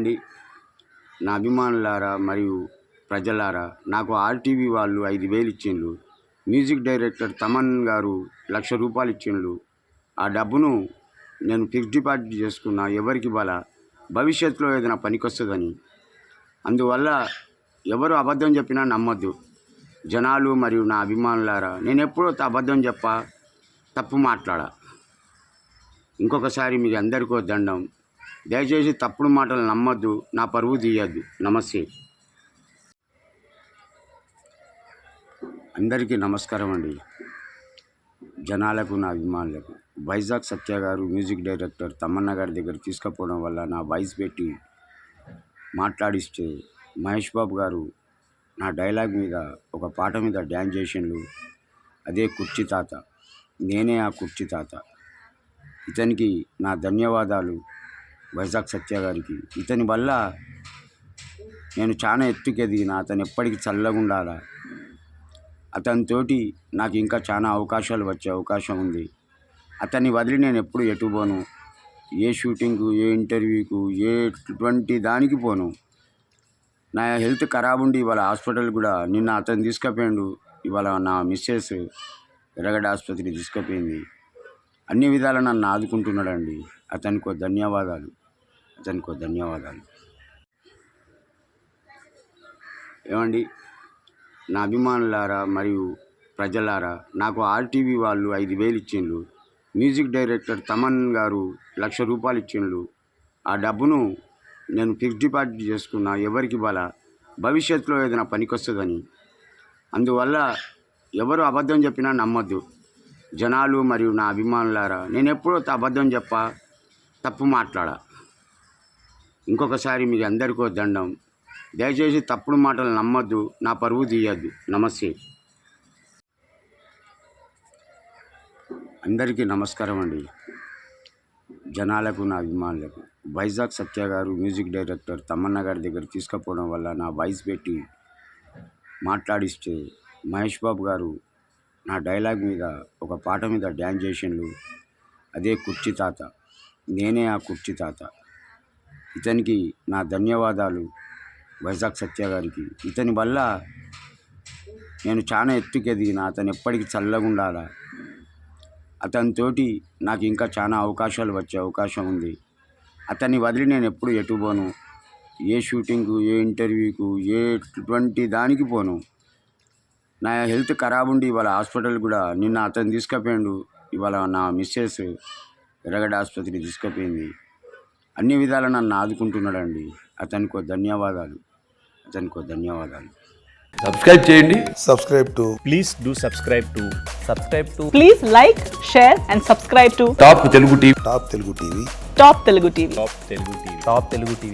ఏమండి, నా అభిమానులారా మరియు ప్రజలారా, నాకు ఆర్టీవీ వాళ్ళు 5,000 ఇచ్చిండ్రు. మ్యూజిక్ డైరెక్టర్ తమన్ గారు ₹1,00,000 ఇచ్చిండ్రు. ఆ డబ్బును నేను ఫిక్స్డ్ డిపాజిట్ చేసుకున్నా, ఎవరికి ఇవ్వాలా, భవిష్యత్తులో ఏదైనా పనికొస్తుందని. అందువల్ల ఎవరు అబద్ధం చెప్పినా నమ్మొద్దు. జనాలు మరియు నా అభిమానులారా, నేను ఎప్పుడూ అబద్ధం చెప్పా, తప్పు మాట్లాడా. ఇంకొకసారి మీకు అందరికీ దండం. దయచేసి తప్పుడు మాటలు నమ్మొద్దు, నా పరువు తీయద్దు. నమస్తే. అందరికీ నమస్కారం అండి. జనాలకు, నా అభిమానులకు. వైజాగ్ సత్య గారు మ్యూజిక్ డైరెక్టర్ తమన్నా గారి దగ్గర తీసుకుపోవడం వల్ల నా వాయిస్ పెట్టి మాట్లాడిస్తే మహేష్ బాబు గారు నా డైలాగ్ మీద, ఒక పాట మీద డ్యాన్స్ చేసిండ్రు. అదే కుర్చీ తాత, నేనే ఆ కుర్చీ తాత. ఇతనికి నా ధన్యవాదాలు. వైజాగ్ సత్య గారికి. ఇతని వల్ల నేను చాలా ఎత్తుకెదిగిన. అతను ఎప్పటికీ చల్లగా ఉండాలా. అతనితోటి నాకు ఇంకా చాలా అవకాశాలు వచ్చే అవకాశం ఉంది. అతన్ని వదిలి నేను ఎప్పుడు ఎటు పోను. ఏ షూటింగ్కు, ఏ ఇంటర్వ్యూకు, ఎటువంటి దానికి పోను. నా హెల్త్ ఖరాబ్ ఉండి ఇవాళ హాస్పిటల్ కూడా నిన్న అతను తీసుకుపోయిండు. ఇవాళ నా మిస్సెస్ ఎర్రగడ్డ ఆసుపత్రికి తీసుకుపోయింది. అన్ని విధాలా నన్ను ఆదుకుంటున్నాడండి. అతనికో ధన్యవాదాలు. ఏమండి, నా అభిమానులారా మరియు ప్రజలారా, నాకు ఆర్టీవీ వాళ్ళు 5,000 ఇచ్చిండ్రు. మ్యూజిక్ డైరెక్టర్ తమన్ గారు ₹1,00,000 ఇచ్చిండ్రు. ఆ డబ్బును నేను ఫిక్స్డ్ డిపాజిట్ చేసుకున్నా, ఎవరికి ఇవ్వాలా, భవిష్యత్తులో ఏదైనా పనికొస్తుందని. అందువల్ల ఎవరు అబద్ధం చెప్పినా నమ్మొద్దు. జనాలు మరియు నా అభిమానులారా, నేను ఎప్పుడూ అబద్ధం చెప్పా, తప్పు మాట్లాడా. ఇంకొకసారి మీకు అందరికీ దండం. దయచేసి తప్పుడు మాటలు నమ్మొద్దు, నా పరువు తీయద్దు. నమస్తే. అందరికీ నమస్కారం అండి. జనాలకు, నా అభిమానులకు. వైజాగ్ సత్య గారు మ్యూజిక్ డైరెక్టర్ తమన్నా గారి దగ్గర తీసుకుపోవడం వల్ల నా వాయిస్ పెట్టి మాట్లాడిస్తే మహేష్ బాబు గారు నా డైలాగ్ మీద, ఒక పాట మీద డ్యాన్స్ చేసిండ్రు. అదే కుర్చీ తాత, నేనే ఆ కుర్చీ తాత. ఇతనికి నా ధన్యవాదాలు. వైజాగ్ సత్య గారికి. ఇతని వల్ల నేను చాలా ఎత్తుకెదిగిన. అతను ఎప్పటికీ చల్లగా ఉండాలా. అతనితోటి నాకు ఇంకా చాలా అవకాశాలు వచ్చే అవకాశం ఉంది. అతన్ని వదిలి నేను ఎప్పుడు ఎటు పోను. ఏ షూటింగ్కు, ఏ ఇంటర్వ్యూకు, ఎటువంటి దానికి పోను. నా హెల్త్ ఖరాబ్ ఉండి ఇవాళ హాస్పిటల్ కూడా నిన్న అతను తీసుకుపోయిండు. ఇవాళ నా మిస్సెస్ ఎర్రగడ్డ ఆసుపత్రికి తీసుకుపోయింది. అన్ని విధాలా నన్ను ఆదుకుంటున్నాడండి. అతనికో ధన్యవాదాలు. సబ్స్క్రైబ్ చేయండి. Please do subscribe to. Please like, share and subscribe to top Telugu TV. Top Telugu TV. Top Telugu TV.